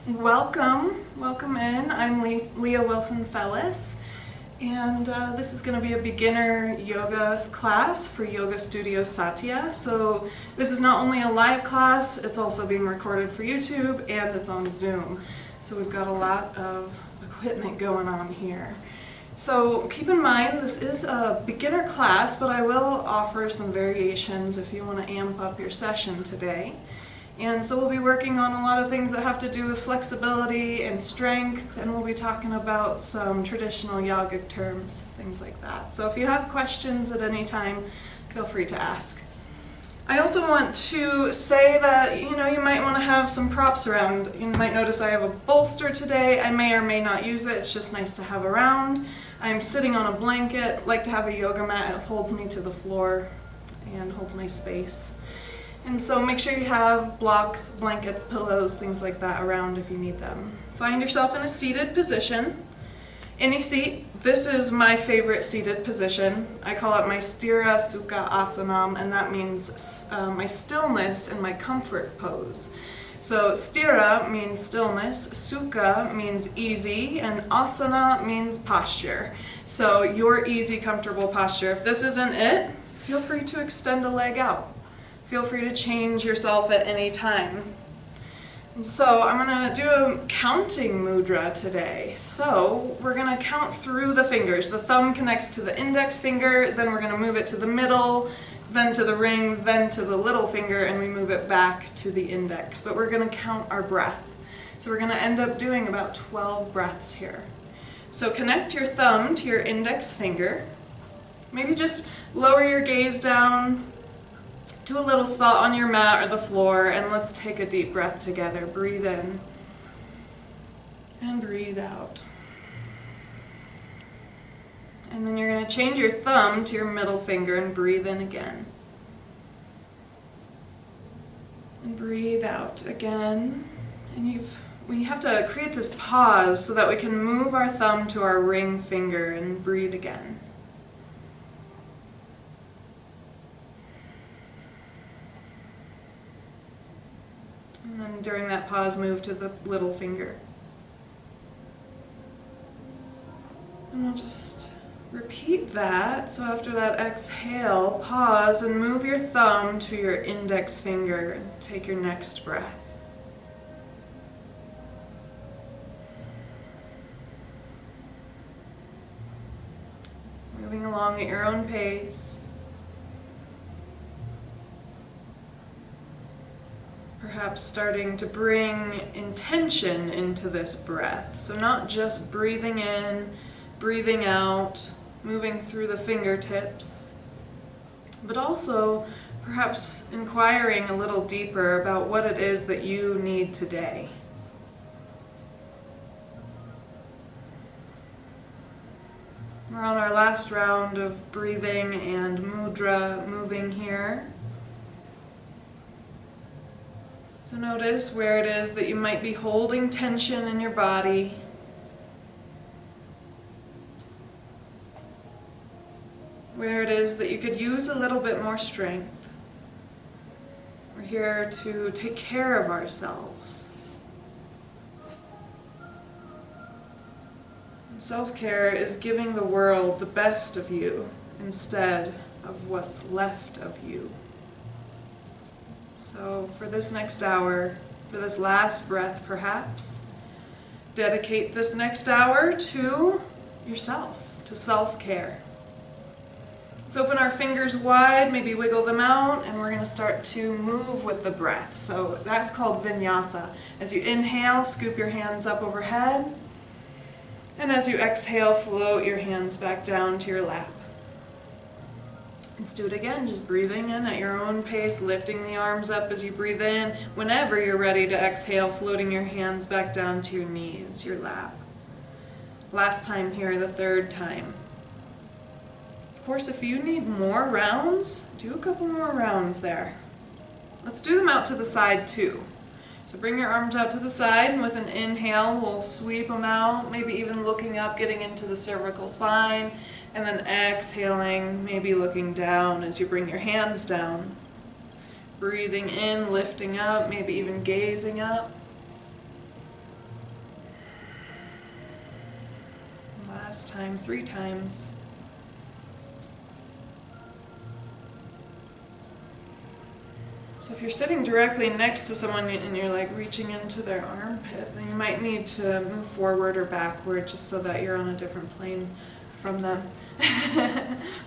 Welcome in. I'm Leah Wilson-Felis, and this is going to be a beginner yoga class for Yoga Studio Satya. So this is not only a live class, it's also being recorded for YouTube, and it's on Zoom. So we've got a lot of equipment going on here. So keep in mind, this is a beginner class, but I will offer some variations if you want to amp up your session today. And so we'll be working on a lot of things that have to do with flexibility and strength, and we'll be talking about some traditional yogic terms, things like that. So if you have questions at any time, feel free to ask. I also want to say that, you might want to have some props around. You might notice I have a bolster today. I may or may not use it. It's just nice to have around. I'm sitting on a blanket. Like to have a yoga mat. It holds me to the floor and holds my space. And so make sure you have blocks, blankets, pillows, things like that around if you need them. Find yourself in a seated position. Any seat. This is my favorite seated position. I call it my Sthira Sukha Asanam, and that means my stillness and my comfort pose. So Sthira means stillness, Sukha means easy, and Asana means posture. So your easy, comfortable posture. If this isn't it, feel free to extend a leg out. Feel free to change yourself at any time. And so I'm going to do a counting mudra today. So we're going to count through the fingers. The thumb connects to the index finger, then we're going to move it to the middle, then to the ring, then to the little finger, and we move it back to the index. But we're going to count our breath. So we're going to end up doing about 12 breaths here. So connect your thumb to your index finger. Maybe just lower your gaze down to a little spot on your mat or the floor, and let's take a deep breath together. Breathe in and breathe out. And then you're going to change your thumb to your middle finger and breathe in again. And breathe out again. And we have to create this pause so that we can move our thumb to our ring finger and breathe again. And then during that pause, move to the little finger. And we'll just repeat that. So after that exhale, pause and move your thumb to your index finger and take your next breath. Moving along at your own pace. Perhaps starting to bring intention into this breath. So not just breathing in, breathing out, moving through the fingertips, but also perhaps inquiring a little deeper about what it is that you need today. We're on our last round of breathing and mudra moving here. So notice where it is that you might be holding tension in your body. Where it is that you could use a little bit more strength. We're here to take care of ourselves. And self-care is giving the world the best of you instead of what's left of you. So for this next hour, for this last breath perhaps, dedicate this next hour to yourself, to self-care. Let's open our fingers wide, maybe wiggle them out, and we're going to start to move with the breath. So that's called vinyasa. As you inhale, scoop your hands up overhead, and as you exhale, float your hands back down to your lap. Let's do it again, just breathing in at your own pace, lifting the arms up as you breathe in. Whenever you're ready to exhale, floating your hands back down to your knees, your lap. Last time here, the third time. Of course, if you need more rounds, do a couple more rounds there. Let's do them out to the side too. So bring your arms out to the side, and with an inhale, we'll sweep them out, maybe even looking up, getting into the cervical spine. And then exhaling, maybe looking down as you bring your hands down. Breathing in, lifting up, maybe even gazing up. last time, 3 times. So if you're sitting directly next to someone and you're like reaching into their armpit, then you might need to move forward or backward just so that you're on a different plane from them.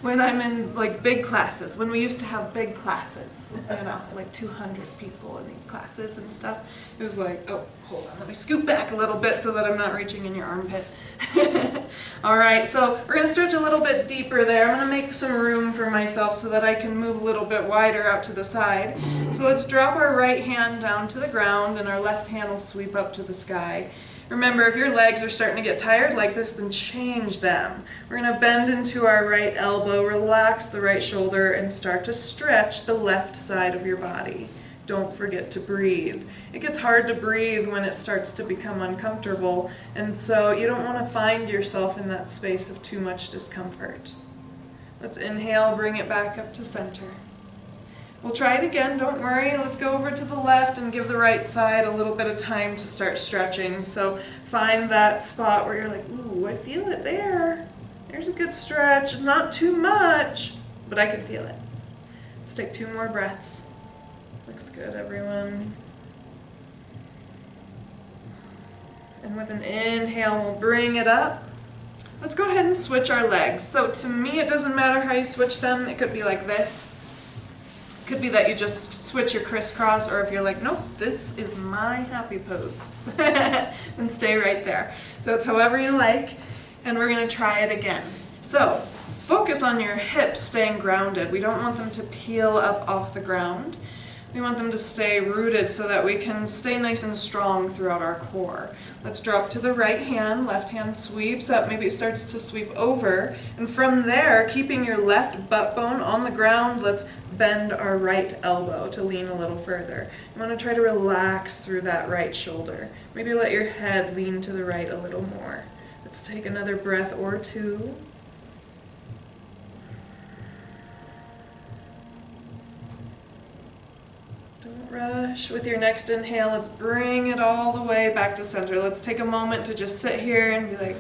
When I'm in like big classes, when we used to have big classes, you know, like 200 people in these classes and stuff, it was like, oh, hold on, let me scoot back a little bit so that I'm not reaching in your armpit. All right, so we're going to stretch a little bit deeper there. I'm going to make some room for myself so that I can move a little bit wider out to the side. So let's drop our right hand down to the ground and our left hand will sweep up to the sky. Remember, if your legs are starting to get tired like this, then change them. We're going to bend into our right elbow, relax the right shoulder, and start to stretch the left side of your body. Don't forget to breathe. It gets hard to breathe when it starts to become uncomfortable, and so you don't want to find yourself in that space of too much discomfort. Let's inhale, bring it back up to center. We'll try it again, don't worry. Let's go over to the left and give the right side a little bit of time to start stretching. So find that spot where you're like, ooh, I feel it there. There's a good stretch, not too much, but I can feel it. Let's take 2 more breaths. Looks good, everyone. And with an inhale, we'll bring it up. Let's go ahead and switch our legs. So to me, it doesn't matter how you switch them. It could be like this. Could be that you just switch your crisscross, or if you're like, nope, this is my happy pose, then stay right there. So it's however you like, and we're going to try it again. So focus on your hips staying grounded. We don't want them to peel up off the ground. We want them to stay rooted so that we can stay nice and strong throughout our core. Let's drop to the right hand, left hand sweeps up, maybe it starts to sweep over, and from there, keeping your left butt bone on the ground, let's bend our right elbow to lean a little further. You want to try to relax through that right shoulder. Maybe let your head lean to the right a little more. Let's take another breath or 2. Don't rush. With your next inhale, let's bring it all the way back to center. Let's take a moment to just sit here and be like,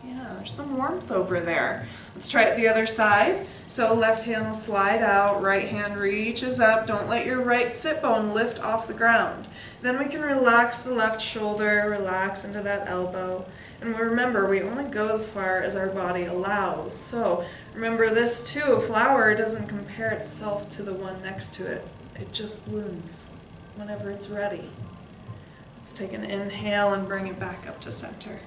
yeah, there's some warmth over there. Let's try it the other side. So left hand will slide out, right hand reaches up. Don't let your right sit bone lift off the ground. Then we can relax the left shoulder, relax into that elbow. And remember, we only go as far as our body allows. So remember this too, a flower doesn't compare itself to the one next to it. It just blooms whenever it's ready. Let's take an inhale and bring it back up to center.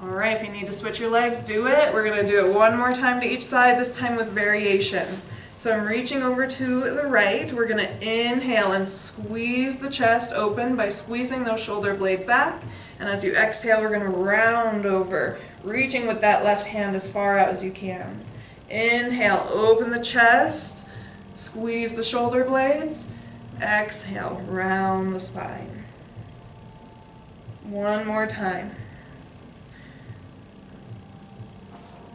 All right, if you need to switch your legs, do it. We're going to do it one more time to each side, this time with variation. So I'm reaching over to the right. We're going to inhale and squeeze the chest open by squeezing those shoulder blades back. And as you exhale, we're going to round over, reaching with that left hand as far out as you can. Inhale, open the chest, squeeze the shoulder blades. Exhale, round the spine. One more time.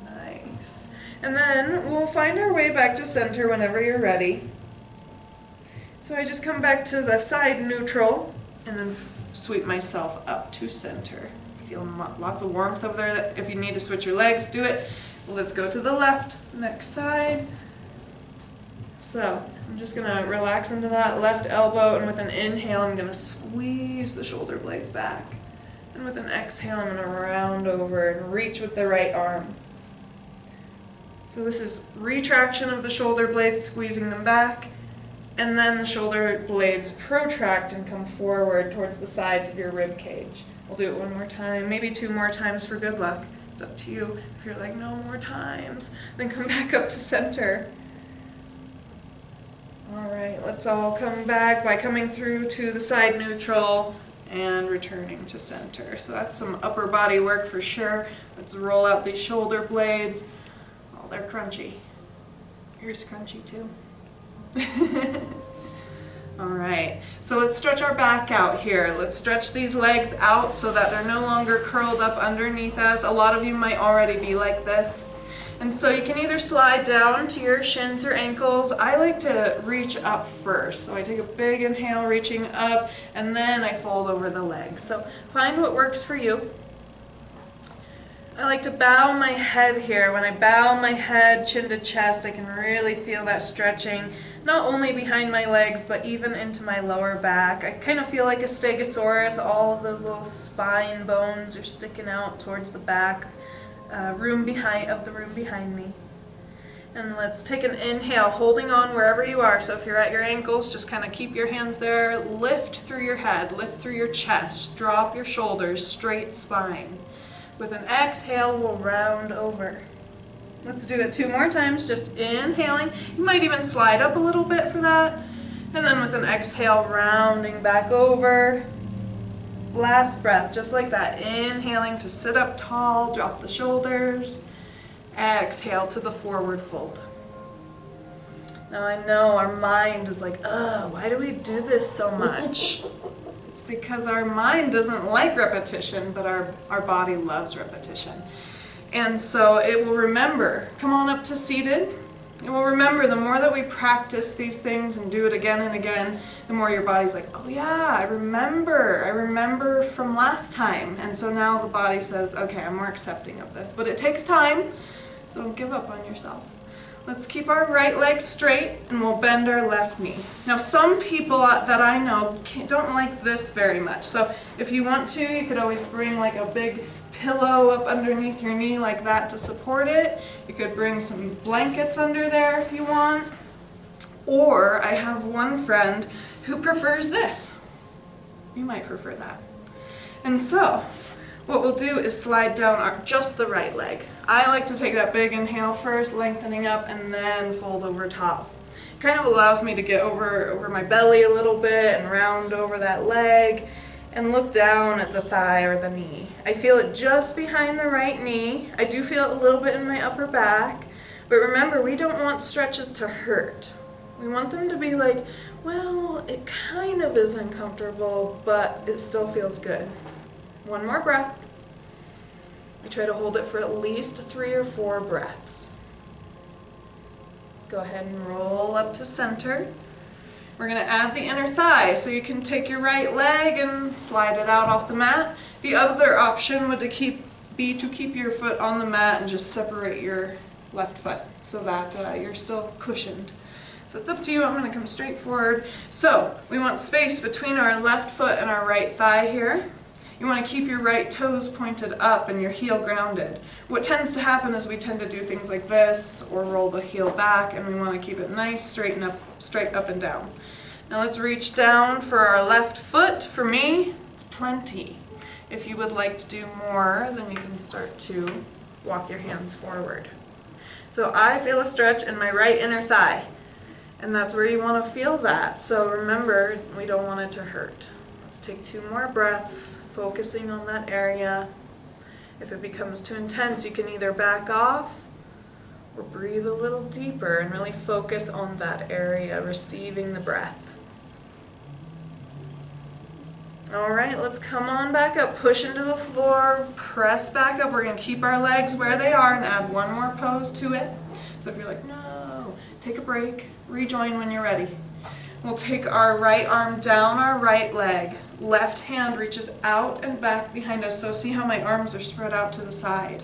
Nice. And then we'll find our way back to center whenever you're ready. So I just come back to the side neutral and then sweep myself up to center. Feel lots of warmth over there. If you need to switch your legs, do it. Let's go to the left, next side. So I'm just going to relax into that left elbow, and with an inhale, I'm going to squeeze the shoulder blades back. And with an exhale, I'm going to round over and reach with the right arm. So this is retraction of the shoulder blades, squeezing them back, and then the shoulder blades protract and come forward towards the sides of your rib cage. We'll do it one more time, maybe 2 more times for good luck. It's up to you. If you're like, no more times, then come back up to center. All right, let's all come back by coming through to the side neutral and returning to center. So that's some upper body work for sure. Let's roll out these shoulder blades. Oh, they're crunchy. Here's crunchy too. All right, so let's stretch our back out here. Let's stretch these legs out so that they're no longer curled up underneath us. A lot of you might already be like this. And so you can either slide down to your shins or ankles. I like to reach up first. So I take a big inhale, reaching up, and then I fold over the legs. So find what works for you. I like to bow my head here. When I bow my head, chin to chest, I can really feel that stretching, not only behind my legs, but even into my lower back. I kind of feel like a stegosaurus. All of those little spine bones are sticking out towards the back room behind me. And let's take an inhale, holding on wherever you are. So if you're at your ankles, just kind of keep your hands there. Lift through your head, lift through your chest, drop your shoulders, straight spine. With an exhale, we'll round over. Let's do it 2 more times, just inhaling. You might even slide up a little bit for that. And then with an exhale, rounding back over. Last breath, just like that. Inhaling to sit up tall, drop the shoulders. Exhale to the forward fold. Now I know our mind is like, why do we do this so much? It's because our mind doesn't like repetition, but our body loves repetition. And so it will remember. Come on up to seated. It will remember the more that we practice these things and do it again and again, the more your body's like, oh yeah, I remember from last time. And so now the body says, okay, I'm more accepting of this. But it takes time, so don't give up on yourself. Let's keep our right leg straight and we'll bend our left knee. Now some people that I know don't like this very much. So if you want to, you could always bring like a big pillow up underneath your knee like that to support it. You could bring some blankets under there if you want. Or I have one friend who prefers this. You might prefer that. And so what we'll do is slide down just the right leg. I like to take that big inhale first, lengthening up, and then fold over top. It kind of allows me to get over my belly a little bit and round over that leg and look down at the thigh or the knee. I feel it just behind the right knee. I do feel it a little bit in my upper back, but remember, we don't want stretches to hurt. We want them to be like, well, it kind of is uncomfortable, but it still feels good. One more breath. I try to hold it for at least 3 or 4 breaths. Go ahead and roll up to center. We're going to add the inner thigh, so you can take your right leg and slide it out off the mat. The other option would be to keep your foot on the mat and just separate your left foot so that you're still cushioned. So it's up to you. I'm going to come straight forward. So we want space between our left foot and our right thigh here. You want to keep your right toes pointed up and your heel grounded. What tends to happen is we tend to do things like this or roll the heel back, and we want to keep it nice, straight up and down. Now let's reach down for our left foot. For me, it's plenty. If you would like to do more, then you can start to walk your hands forward. So I feel a stretch in my right inner thigh, and that's where you want to feel that. So remember, we don't want it to hurt. Let's take 2 more breaths, focusing on that area. If it becomes too intense, you can either back off or breathe a little deeper and really focus on that area, receiving the breath. All right, let's come on back up, push into the floor, press back up. We're going to keep our legs where they are and add 1 more pose to it. So if you're like, no, take a break, rejoin when you're ready. We'll take our right arm down our right leg. Left hand reaches out and back behind us, so see how my arms are spread out to the side.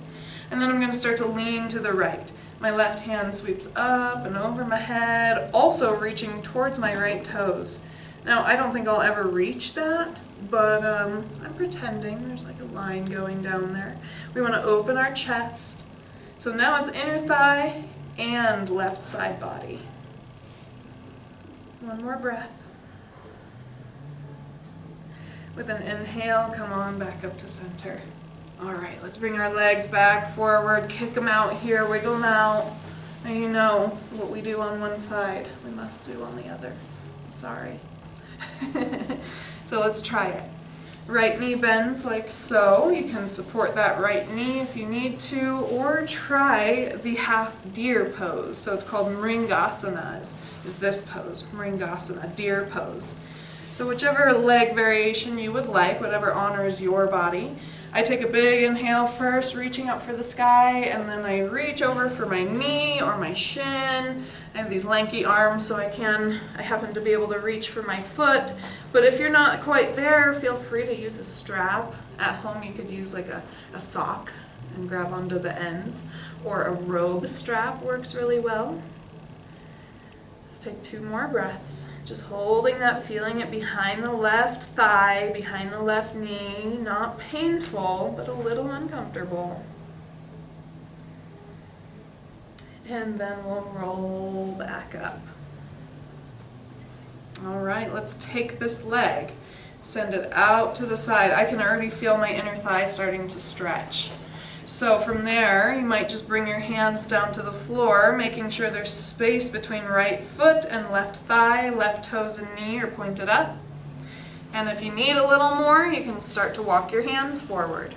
And then I'm going to start to lean to the right. My left hand sweeps up and over my head, also reaching towards my right toes. Now, I don't think I'll ever reach that, but I'm pretending there's like a line going down there. We want to open our chest. So now it's inner thigh and left side body. 1 more breath. With an inhale, come on back up to center. All right, let's bring our legs back forward, kick them out here, wiggle them out. Now you know what we do on one side, we must do on the other. I'm sorry. So let's try it. Right knee bends like so. You can support that right knee if you need to, or try the half deer pose. So it's called Mringasana, is this pose, Mringasana, deer pose. So whichever leg variation you would like, whatever honors your body. I take a big inhale first, reaching up for the sky, and then I reach over for my knee or my shin. I have these lanky arms, so I happen to be able to reach for my foot. But if you're not quite there, feel free to use a strap. At home you could use like a sock and grab onto the ends. Or a robe strap works really well. Let's take 2 more breaths. Just holding that, feeling it behind the left thigh, behind the left knee. Not painful, but a little uncomfortable. And then we'll roll back up. All right, let's take this leg, send it out to the side. I can already feel my inner thigh starting to stretch. So from there, you might just bring your hands down to the floor, making sure there's space between right foot and left thigh, left toes and knee are pointed up. And if you need a little more, you can start to walk your hands forward.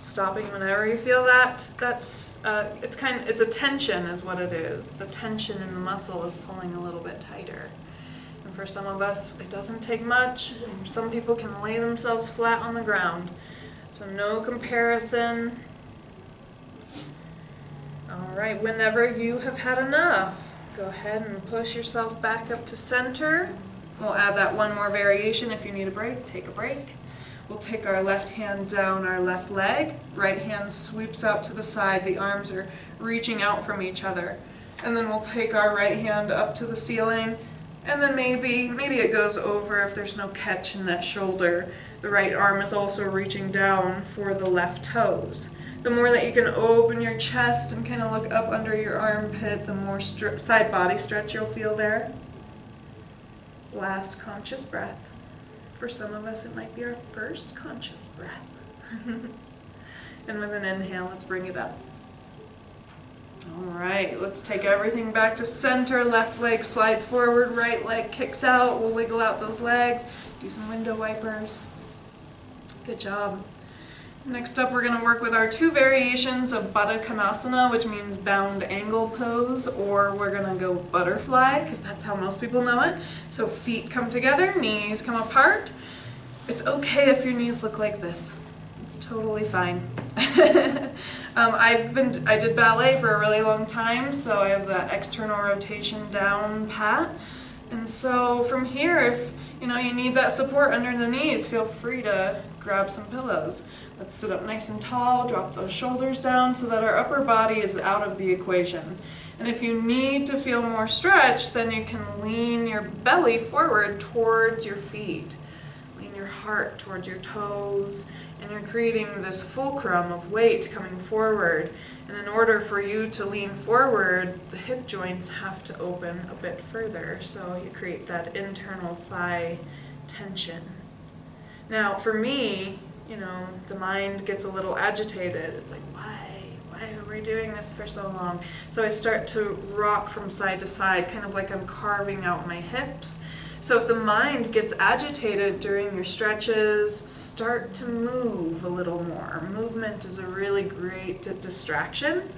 Stopping whenever you feel that. It's a tension is what it is. The tension in the muscle is pulling a little bit tighter. And for some of us, it doesn't take much. Some people can lay themselves flat on the ground. So no comparison. All right, whenever you have had enough, go ahead and push yourself back up to center. We'll add that one more variation. If you need a break, take a break. We'll take our left hand down our left leg. Right hand sweeps out to the side. The arms are reaching out from each other. And then we'll take our right hand up to the ceiling. And then maybe it goes over if there's no catch in that shoulder. The right arm is also reaching down for the left toes. The more that you can open your chest and kind of look up under your armpit, the more side body stretch you'll feel there. Last conscious breath. For some of us, it might be our first conscious breath. And with an inhale, let's bring it up. All right, let's take everything back to center. Left leg slides forward, right leg kicks out. We'll wiggle out those legs. Do some window wipers. Good job. Next up, we're going to work with our 2 variations of Baddha Konasana, which means bound angle pose, or we're going to go butterfly, because that's how most people know it. So feet come together, knees come apart. It's okay if your knees look like this. It's totally fine. I did ballet for a really long time, so I have that external rotation down pat. And so from here, if you need that support under the knees, feel free to grab some pillows. Let's sit up nice and tall, drop those shoulders down so that our upper body is out of the equation. And if you need to feel more stretch, then you can lean your belly forward towards your feet. Lean your heart towards your toes, and you're creating this fulcrum of weight coming forward. And in order for you to lean forward, the hip joints have to open a bit further, so you create that internal thigh tension. Now, for me, the mind gets a little agitated. It's like, why are we doing this for so long? So I start to rock from side to side, kind of like I'm carving out my hips. So if the mind gets agitated during your stretches, start to move a little more. Movement is a really great distraction.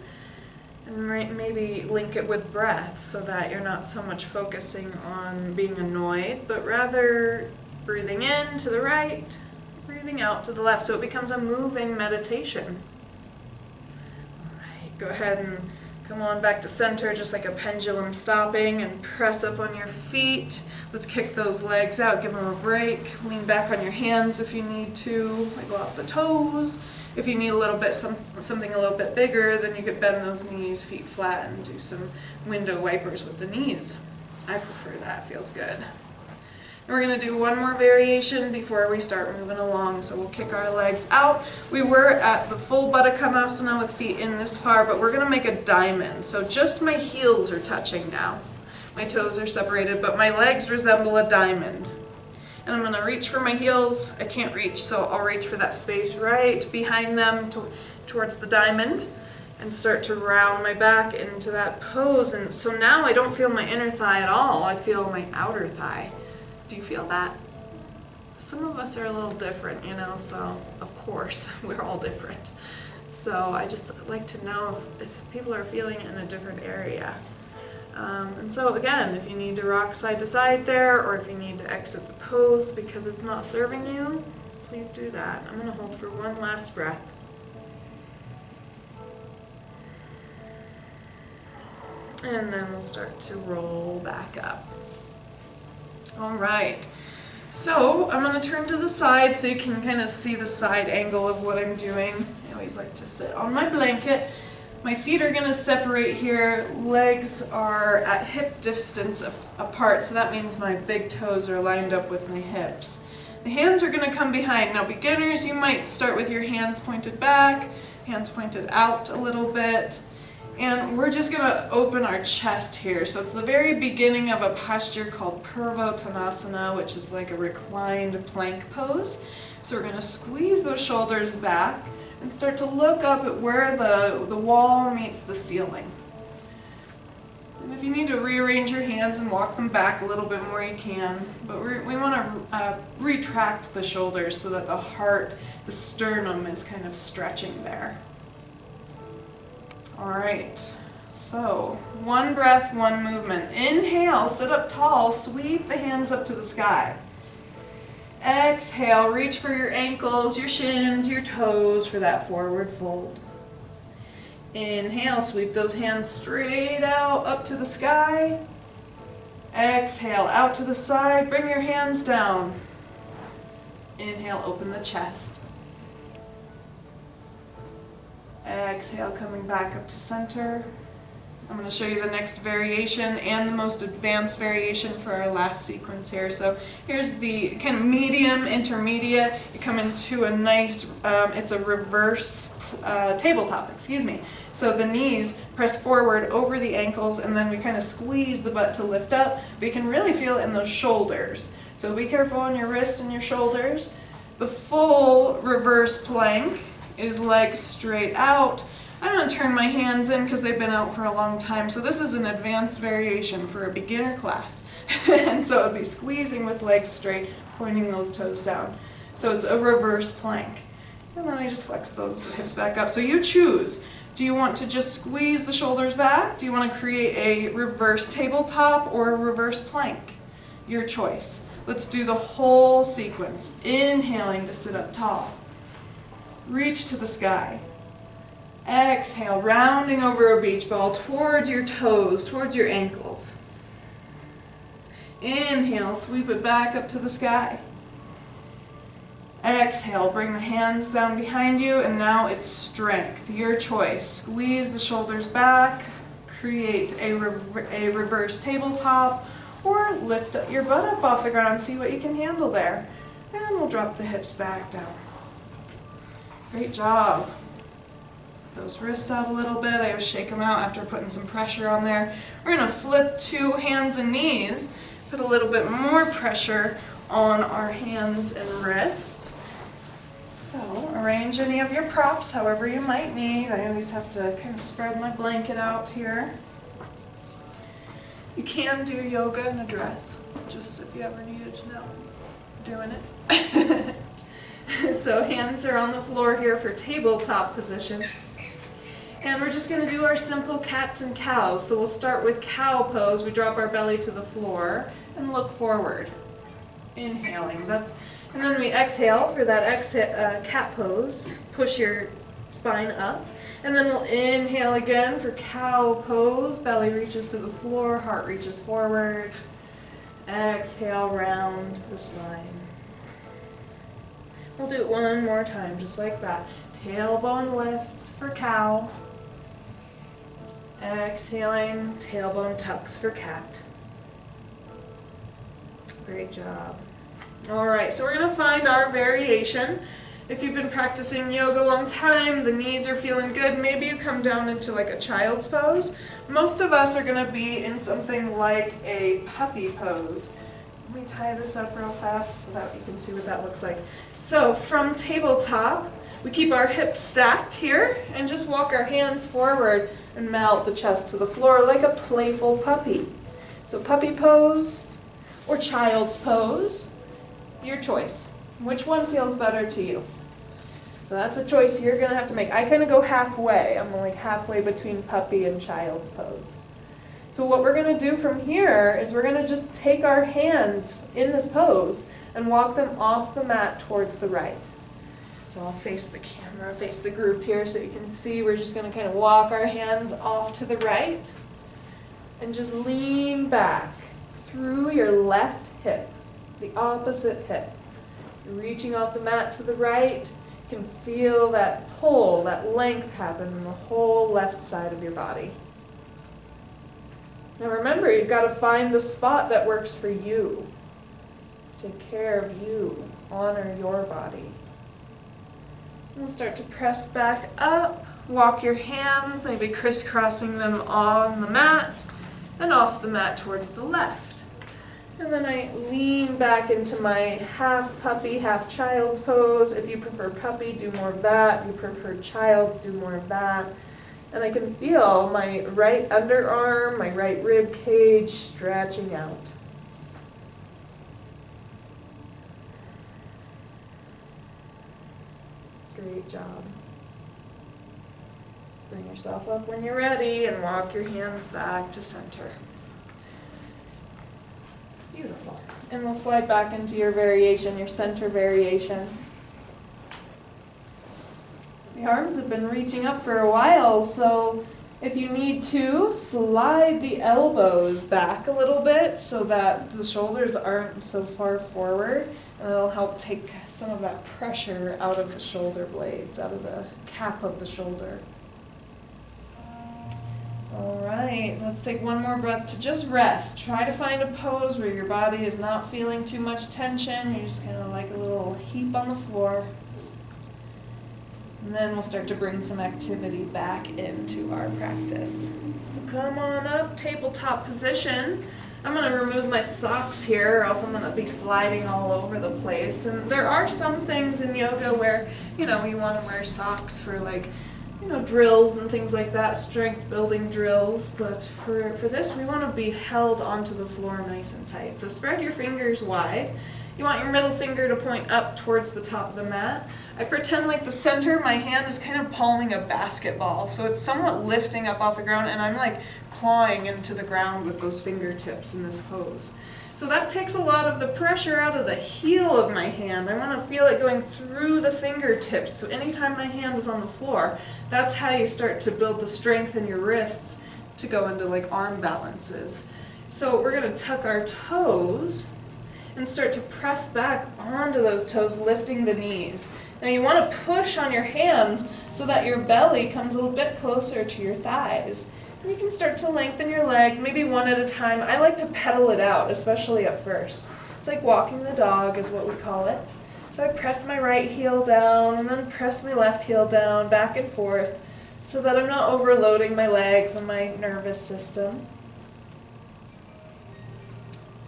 And maybe link it with breath so that you're not so much focusing on being annoyed, but rather breathing in to the right, breathing out to the left. So it becomes a moving meditation. All right, go ahead and come on back to center, just like a pendulum stopping, and press up on your feet. Let's kick those legs out, give them a break. Lean back on your hands if you need to. Wiggle out the toes. If you need a little bit something a little bit bigger, then you could bend those knees, feet flat, and do some window wipers with the knees. I prefer that, feels good. And we're going to do one more variation before we start moving along. So we'll kick our legs out. We were at the full Baddha Konasana with feet in this far, but we're going to make a diamond. So just my heels are touching now. My toes are separated, but my legs resemble a diamond. And I'm going to reach for my heels. I can't reach, so I'll reach for that space right behind them towards the diamond and start to round my back into that pose. And so now I don't feel my inner thigh at all. I feel my outer thigh. Do you feel that? Some of us are a little different, so of course, we're all different. So I just like to know if people are feeling it in a different area. And so again, if you need to rock side to side there, or if you need to exit the pose because it's not serving you, please do that. I'm going to hold for one last breath. And then we'll start to roll back up. All right. So I'm going to turn to the side so you can kind of see the side angle of what I'm doing. I always like to sit on my blanket. My feet are going to separate here. Legs are at hip distance apart, so that means my big toes are lined up with my hips. The hands are going to come behind. Now beginners, you might start with your hands pointed back, hands pointed out a little bit. And we're just going to open our chest here. So it's the very beginning of a posture called Purvottanasana, which is like a reclined plank pose. So we're going to squeeze those shoulders back and start to look up at where the wall meets the ceiling. And if you need to rearrange your hands and walk them back a little bit more, you can. But we want to retract the shoulders so that the heart, the sternum is kind of stretching there. All right, so one breath, one movement. Inhale, sit up tall, sweep the hands up to the sky. Exhale, reach for your ankles, your shins, your toes for that forward fold. Inhale, sweep those hands straight out up to the sky. Exhale, out to the side, bring your hands down. Inhale, open the chest. Exhale, coming back up to center. I'm going to show you the next variation and the most advanced variation for our last sequence here. So here's the kind of medium, intermediate. You come into a nice, it's a reverse tabletop, excuse me. So the knees press forward over the ankles and then we kind of squeeze the butt to lift up. But you can really feel it in those shoulders. So be careful on your wrists and your shoulders. The full reverse plank is legs straight out. I'm going to turn my hands in because they've been out for a long time. So this is an advanced variation for a beginner class. And so it would be squeezing with legs straight, pointing those toes down. So it's a reverse plank. And then I just flex those hips back up. So you choose. Do you want to just squeeze the shoulders back? Do you want to create a reverse tabletop or a reverse plank? Your choice. Let's do the whole sequence. Inhaling to sit up tall. Reach to the sky. Exhale, rounding over a beach ball towards your toes, towards your ankles. Inhale, sweep it back up to the sky. Exhale, bring the hands down behind you, and now it's strength, your choice. Squeeze the shoulders back, create a reverse tabletop, or lift your butt up off the ground, see what you can handle there. And we'll drop the hips back down. Great job. Those wrists out a little bit. I always shake them out after putting some pressure on there. We're going to flip to hands and knees. Put a little bit more pressure on our hands and wrists. So arrange any of your props however you might need. I always have to kind of spread my blanket out here. You can do yoga in a dress, just if you ever needed to know. Doing it. So hands are on the floor here for tabletop position. And we're just going to do our simple cats and cows. So we'll start with cow pose. We drop our belly to the floor and look forward. Inhaling. And then we exhale for that cat pose. Push your spine up. And then we'll inhale again for cow pose. Belly reaches to the floor, heart reaches forward. Exhale, round the spine. We'll do it one more time, just like that. Tailbone lifts for cow. Exhaling, tailbone tucks for cat. Great job. All right, so we're going to find our variation. If you've been practicing yoga a long time, the knees are feeling good, maybe you come down into like a child's pose. Most of us are going to be in something like a puppy pose. Let me tie this up real fast so that you can see what that looks like. So from tabletop, we keep our hips stacked here and just walk our hands forward and melt the chest to the floor like a playful puppy. So puppy pose or child's pose, your choice. Which one feels better to you? So that's a choice you're going to have to make. I kind of go halfway. I'm like halfway between puppy and child's pose. So what we're going to do from here is we're going to just take our hands in this pose and walk them off the mat towards the right. So I'll face the camera, face the group here so you can see. We're just going to kind of walk our hands off to the right and just lean back through your left hip. the opposite hip. You're reaching off the mat to the right. You can feel that pull, that length happen in the whole left side of your body. Now remember, you've got to find the spot that works for you. Take care of you. Honor your body. And we'll start to press back up. Walk your hands, maybe crisscrossing them on the mat and off the mat towards the left. And then I lean back into my half puppy, half child's pose. If you prefer puppy, do more of that. If you prefer child, do more of that. And I can feel my right underarm, my right rib cage stretching out. Great job. Bring yourself up when you're ready and walk your hands back to center. Beautiful. And we'll slide back into your variation, your center variation. The arms have been reaching up for a while, so if you need to, slide the elbows back a little bit so that the shoulders aren't so far forward, and it'll help take some of that pressure out of the shoulder blades, out of the cap of the shoulder. All right, let's take one more breath to just rest. Try to find a pose where your body is not feeling too much tension. You're just kind of like a little heap on the floor. And then we'll start to bring some activity back into our practice. So come on up, tabletop position. I'm going to remove my socks here, or else I'm going to be sliding all over the place. And there are some things in yoga where, you want to wear socks for drills and things like that, strength building drills. But for this, we want to be held onto the floor nice and tight. So spread your fingers wide. You want your middle finger to point up towards the top of the mat. I pretend like the center, my hand is kind of palming a basketball. So it's somewhat lifting up off the ground, and I'm like clawing into the ground with those fingertips in this pose. So that takes a lot of the pressure out of the heel of my hand. I want to feel it going through the fingertips. So anytime my hand is on the floor, that's how you start to build the strength in your wrists to go into like arm balances. So we're going to tuck our toes and start to press back onto those toes, lifting the knees. Now you want to push on your hands so that your belly comes a little bit closer to your thighs. And you can start to lengthen your legs, maybe one at a time. I like to pedal it out, especially at first. It's like walking the dog is what we call it. So I press my right heel down and then press my left heel down, back and forth, so that I'm not overloading my legs and my nervous system.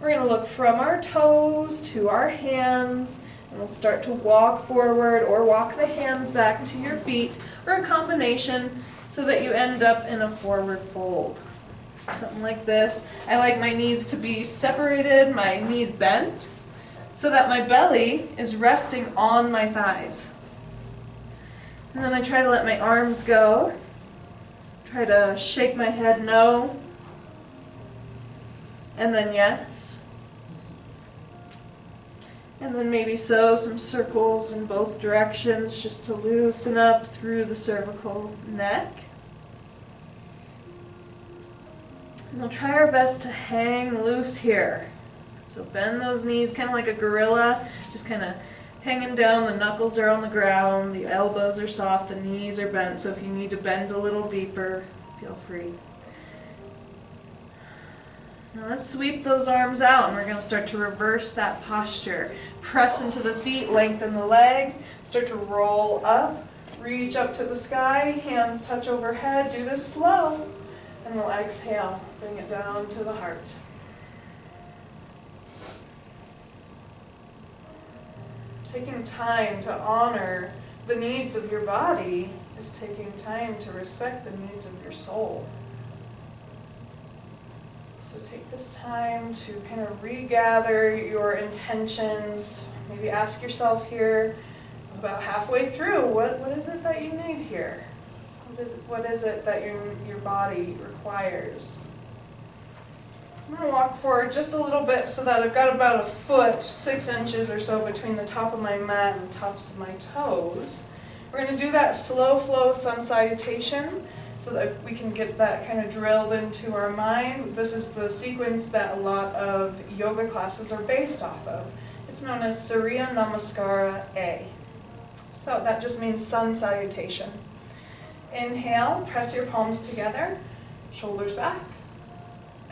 We're going to look from our toes to our hands, and we'll start to walk forward or walk the hands back to your feet, or a combination so that you end up in a forward fold. Something like this. I like my knees to be separated, my knees bent, so that my belly is resting on my thighs. And then I try to let my arms go. Try to shake my head no. And then yes. And then maybe some circles in both directions just to loosen up through the cervical neck. And we'll try our best to hang loose here. So bend those knees kind of like a gorilla, just kind of hanging down. The knuckles are on the ground, the elbows are soft, the knees are bent. So if you need to bend a little deeper, feel free. Now let's sweep those arms out, and we're going to start to reverse that posture. Press into the feet, lengthen the legs, start to roll up, reach up to the sky, hands touch overhead. Do this slow, and we'll exhale, bring it down to the heart. Taking time to honor the needs of your body is taking time to respect the needs of your soul. So take this time to kind of regather your intentions. Maybe ask yourself here, about halfway through, what is it that you need here? What is it that your body requires? I'm going to walk forward just a little bit so that I've got about a foot, 6 inches or so between the top of my mat and the tops of my toes. We're going to do that slow flow sun salutation. so that we can get that kind of drilled into our mind. This is the sequence that a lot of yoga classes are based off of. It's known as Surya Namaskara A. So that just means sun salutation. Inhale, press your palms together, shoulders back.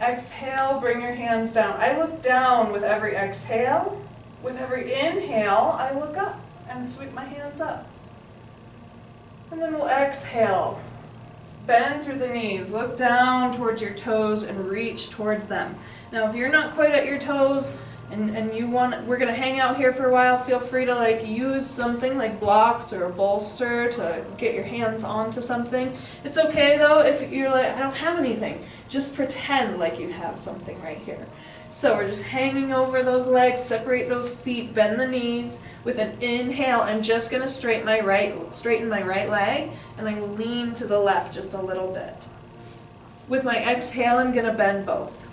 Exhale, bring your hands down. I look down with every exhale. With every inhale, I look up and sweep my hands up. And then we'll exhale. Bend through the knees, look down towards your toes and reach towards them. Now if you're not quite at your toes and we're gonna hang out here for a while, feel free to use something like blocks or a bolster to get your hands onto something. It's okay though if you're like, I don't have anything. Just pretend like you have something right here. So we're just hanging over those legs, separate those feet, bend the knees. With an inhale, I'm just going to straighten my right leg, and I lean to the left just a little bit. With my exhale, I'm going to bend both.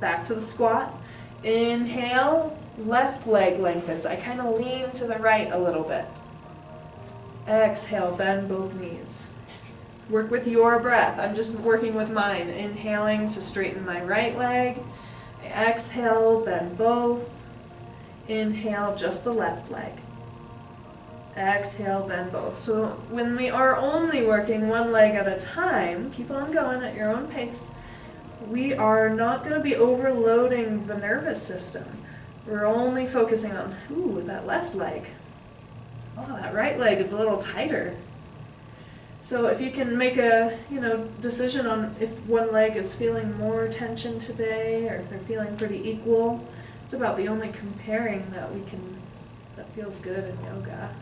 Back to the squat. Inhale, left leg lengthens. I kind of lean to the right a little bit. Exhale, bend both knees. Work with your breath. I'm just working with mine. Inhaling to straighten my right leg. Exhale, bend both. Inhale, just the left leg. Exhale, bend both. So when we are only working one leg at a time, keep on going at your own pace. We are not going to be overloading the nervous system. We're only focusing on, that left leg. Oh, that right leg is a little tighter. So if you can make a decision on if one leg is feeling more tension today or if they're feeling pretty equal, it's about the only comparing that feels good in yoga.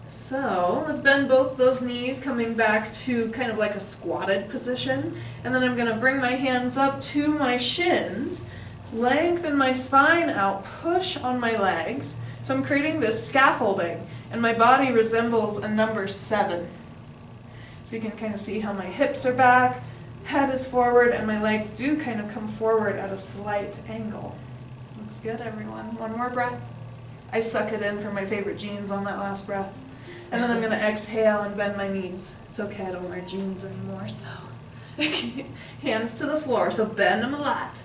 So let's bend both those knees, coming back to kind of like a squatted position. And then I'm going to bring my hands up to my shins, lengthen my spine out, push on my legs. So I'm creating this scaffolding. And my body resembles a number 7. So you can kind of see how my hips are back, head is forward, and my legs do kind of come forward at a slight angle. Looks good, everyone. One more breath. I suck it in for my favorite jeans on that last breath. And then I'm going to exhale and bend my knees. It's okay, I don't wear jeans anymore, so. Hands to the floor, so bend them a lot.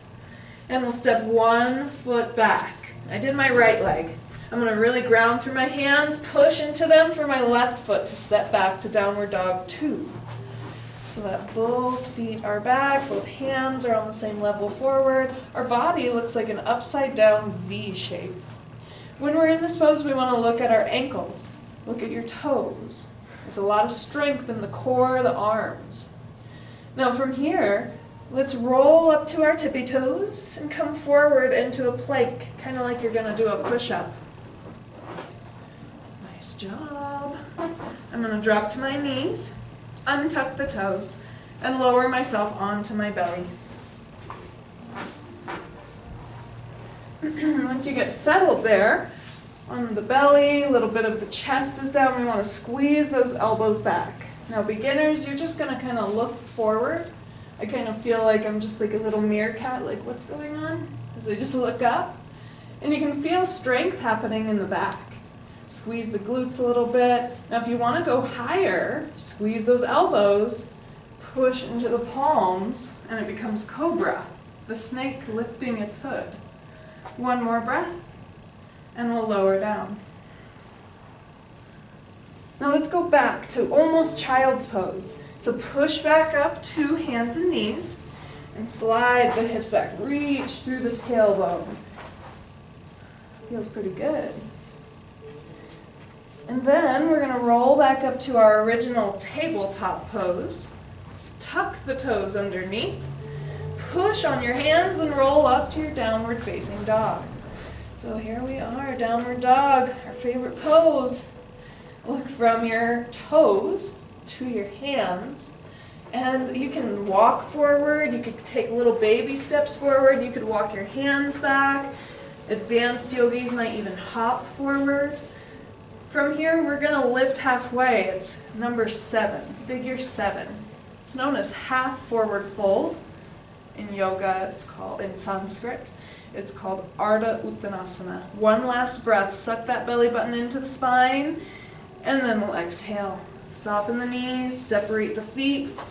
And we'll step one foot back. I did my right leg. I'm going to really ground through my hands, push into them for my left foot to step back to downward dog 2. So that both feet are back, both hands are on the same level forward. Our body looks like an upside down V shape. When we're in this pose, we want to look at our ankles, look at your toes. It's a lot of strength in the core, the arms. Now from here, let's roll up to our tippy toes and come forward into a plank, kind of like you're going to do a push-up. Nice job. I'm going to drop to my knees, untuck the toes, and lower myself onto my belly. Once you get settled there, on the belly, a little bit of the chest is down, we want to squeeze those elbows back. Now beginners, you're just going to kind of look forward. I kind of feel like I'm just like a little meerkat, like what's going on? As I just look up. And you can feel strength happening in the back. Squeeze the glutes a little bit. Now if you want to go higher, squeeze those elbows, push into the palms, and it becomes cobra, the snake lifting its hood. One more breath, and we'll lower down. Now let's go back to almost child's pose. So push back up to hands and knees, and slide the hips back. Reach through the tailbone. Feels pretty good. And then we're going to roll back up to our original tabletop pose. Tuck the toes underneath. Push on your hands and roll up to your downward facing dog. So here we are, downward dog, our favorite pose. Look from your toes to your hands. And you can walk forward, you could take little baby steps forward, you could walk your hands back. Advanced yogis might even hop forward. From here, we're going to lift halfway. It's number 7, figure 7. It's known as half forward fold. In yoga, it's called, in Sanskrit, it's called Ardha Uttanasana. One last breath, suck that belly button into the spine, and then we'll exhale. Soften the knees, separate the feet,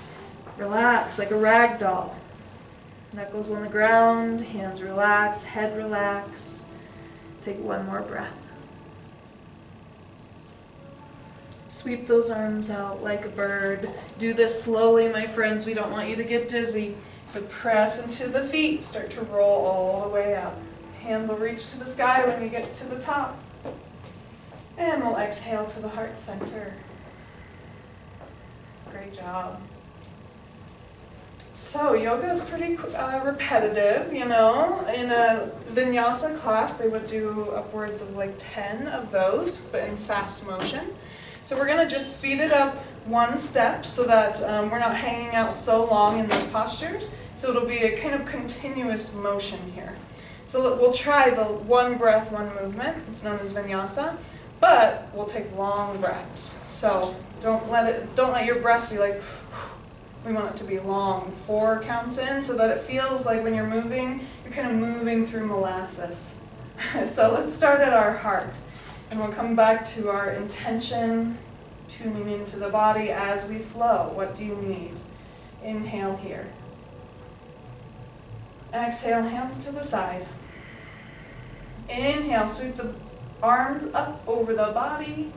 relax like a rag doll. Knuckles on the ground, hands relaxed, head relaxed. Take one more breath. Sweep those arms out like a bird. Do this slowly, my friends. We don't want you to get dizzy. So press into the feet. Start to roll all the way up. Hands will reach to the sky when you get to the top. And we'll exhale to the heart center. Great job. So yoga is pretty repetitive, you know. In a vinyasa class, they would do upwards of like 10 of those, but in fast motion. So we're going to just speed it up one step so that we're not hanging out so long in those postures. So it'll be a kind of continuous motion here. So we'll try the one breath, one movement. It's known as vinyasa, but we'll take long breaths. So don't let your breath be like, we want it to be long. 4 counts in so that it feels like when you're moving, you're kind of moving through molasses. So let's start at our heart. And we'll come back to our intention, tuning into the body as we flow. What do you need? Inhale here. Exhale, hands to the side. Inhale, sweep the arms up over the body.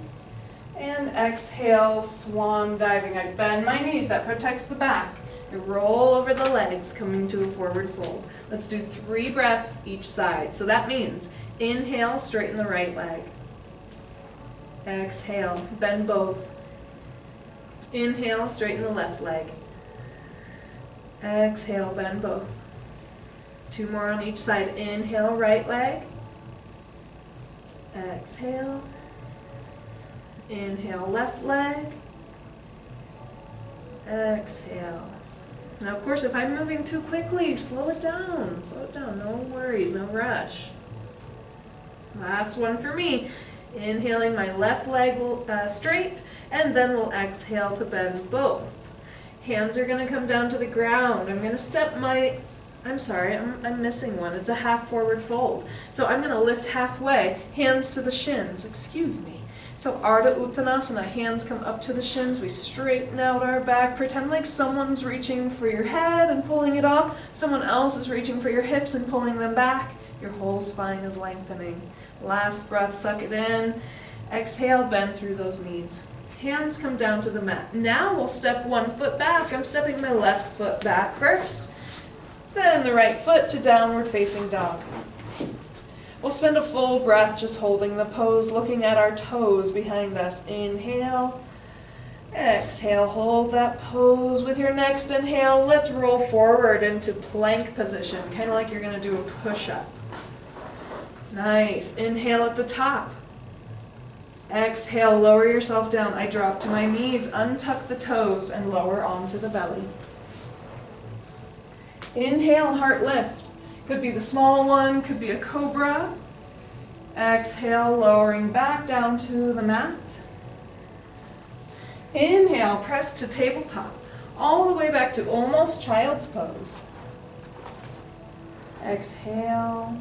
And exhale, swan diving. I bend my knees, that protects the back. I roll over the legs, coming to a forward fold. Let's do 3 breaths each side. So that means inhale, straighten the right leg. Exhale, bend both. Inhale, straighten the left leg. Exhale, bend both. 2 more on each side. Inhale, right leg. Exhale. Inhale, left leg. Exhale. Now, of course, if I'm moving too quickly, slow it down. Slow it down. No worries, no rush. Last one for me. Inhaling my left leg straight, and then we'll exhale to bend both. Hands are going to come down to the ground. I'm going to step I'm missing one. It's a half forward fold. So I'm going to lift halfway, hands to the shins, excuse me. So Ardha Uttanasana, hands come up to the shins, we straighten out our back, pretend like someone's reaching for your head and pulling it off, someone else is reaching for your hips and pulling them back, your whole spine is lengthening. Last breath, suck it in, exhale, bend through those knees. Hands come down to the mat. Now we'll step 1 foot back. I'm stepping my left foot back first, then the right foot to downward facing dog. We'll spend a full breath just holding the pose, looking at our toes behind us. Inhale, exhale, hold that pose. With your next inhale, let's roll forward into plank position, kind of like you're going to do a push-up. Nice. Inhale at the top. Exhale, lower yourself down. I drop to my knees, untuck the toes, and lower onto the belly. Inhale, heart lift. Could be the small one, could be a cobra. Exhale, lowering back down to the mat. Inhale, press to tabletop, all the way back to almost child's pose. Exhale,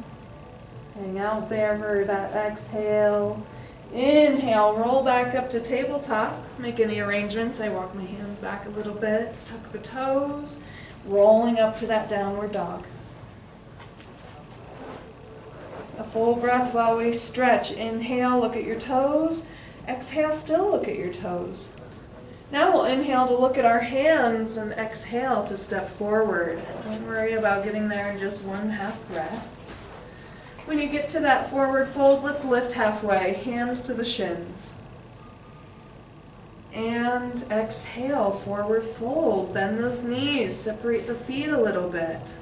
hang out there for that exhale. Inhale, roll back up to tabletop. Make any arrangements. I walk my hands back a little bit, tuck the toes, rolling up to that downward dog. A full breath while we stretch. Inhale, look at your toes. Exhale, still look at your toes. Now we'll inhale to look at our hands and exhale to step forward. Don't worry about getting there in just 1/2 breath. When you get to that forward fold, let's lift halfway, hands to the shins. And exhale, forward fold. Bend those knees, separate the feet a little bit.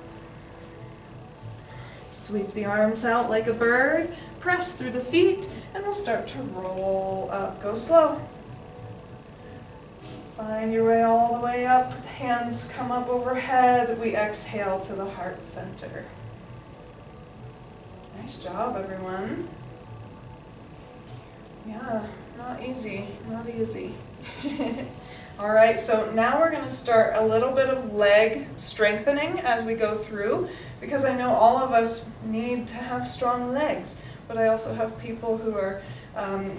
Sweep the arms out like a bird, press through the feet, and we'll start to roll up. Go slow. Find your way all the way up. Hands come up overhead. We exhale to the heart center. Nice job, everyone. Yeah, not easy, not easy. All right, so now we're going to start a little bit of leg strengthening as we go through, because I know all of us need to have strong legs, but I also have people who are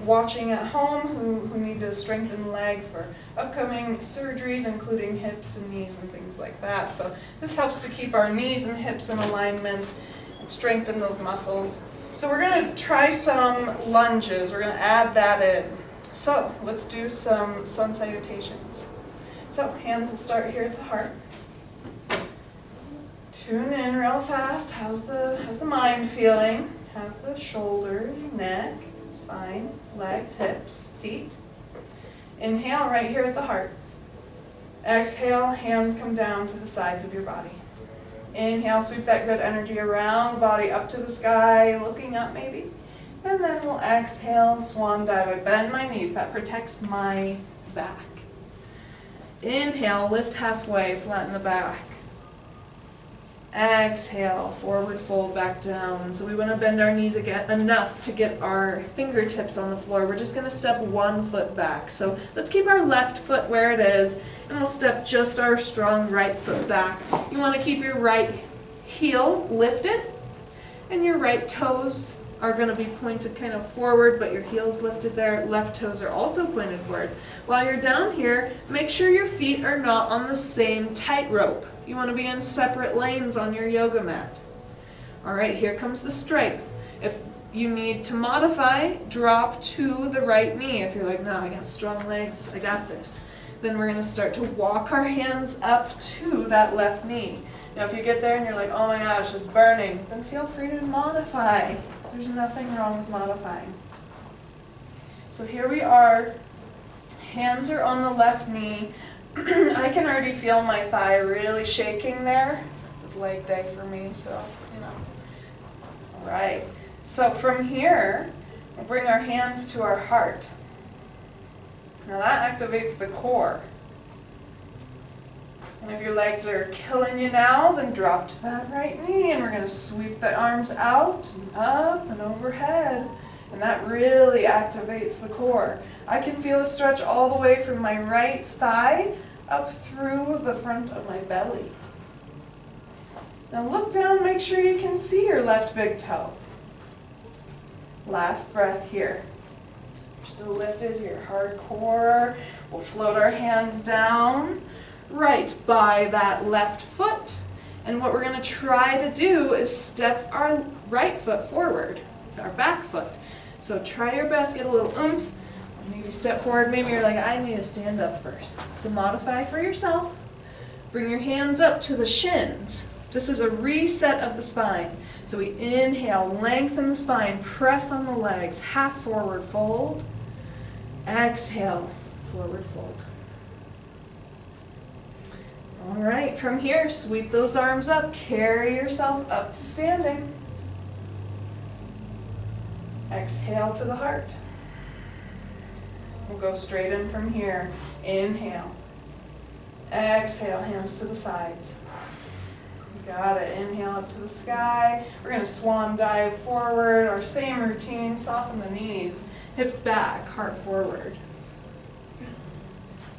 watching at home who need to strengthen the leg for upcoming surgeries, including hips and knees and things like that. So this helps to keep our knees and hips in alignment and strengthen those muscles. So we're going to try some lunges. We're going to add that in. So let's do some sun salutations. So hands will start here at the heart. Tune in real fast. How's the mind feeling? How's the shoulders, neck, spine, legs, hips, feet? Inhale right here at the heart. Exhale, hands come down to the sides of your body. Inhale, sweep that good energy around the body up to the sky, looking up maybe. And then we'll exhale, swan dive. I bend my knees. That protects my back. Inhale, lift halfway, flatten the back. Exhale, forward fold back down. So we want to bend our knees again enough to get our fingertips on the floor. We're just going to step 1 foot back. So let's keep our left foot where it is, and we'll step just our strong right foot back. You want to keep your right heel lifted, and your right toes are going to be pointed kind of forward, but your heel's lifted there. Left toes are also pointed forward. While you're down here, make sure your feet are not on the same tightrope. You want to be in separate lanes on your yoga mat. All right, here comes the strength. If you need to modify, drop to the right knee. If you're like, no, I got strong legs, I got this. Then we're going to start to walk our hands up to that left knee. Now if you get there and you're like, oh my gosh, it's burning, then feel free to modify. There's nothing wrong with modifying. So here we are. Hands are on the left knee. I can already feel my thigh really shaking there. It was leg day for me, so, you know. All right. So from here, we'll bring our hands to our heart. Now that activates the core. And if your legs are killing you now, then drop to that right knee, and we're going to sweep the arms out and up and overhead. And that really activates the core. I can feel a stretch all the way from my right thigh up through the front of my belly. Now look down, make sure you can see your left big toe. Last breath here. You're still lifted, your hard core. We'll float our hands down right by that left foot. And what we're going to try to do is step our right foot forward, our back foot. So try your best, get a little oomph. Maybe step forward. Maybe you're like, I need to stand up first. So modify for yourself. Bring your hands up to the shins. This is a reset of the spine. So we inhale, lengthen the spine, press on the legs, half forward fold. Exhale, forward fold. All right, from here, sweep those arms up, carry yourself up to standing. Exhale to the heart. We'll go straight in from here. Inhale. Exhale, hands to the sides. You got it. Inhale up to the sky. We're going to swan dive forward. Our same routine. Soften the knees. Hips back, heart forward.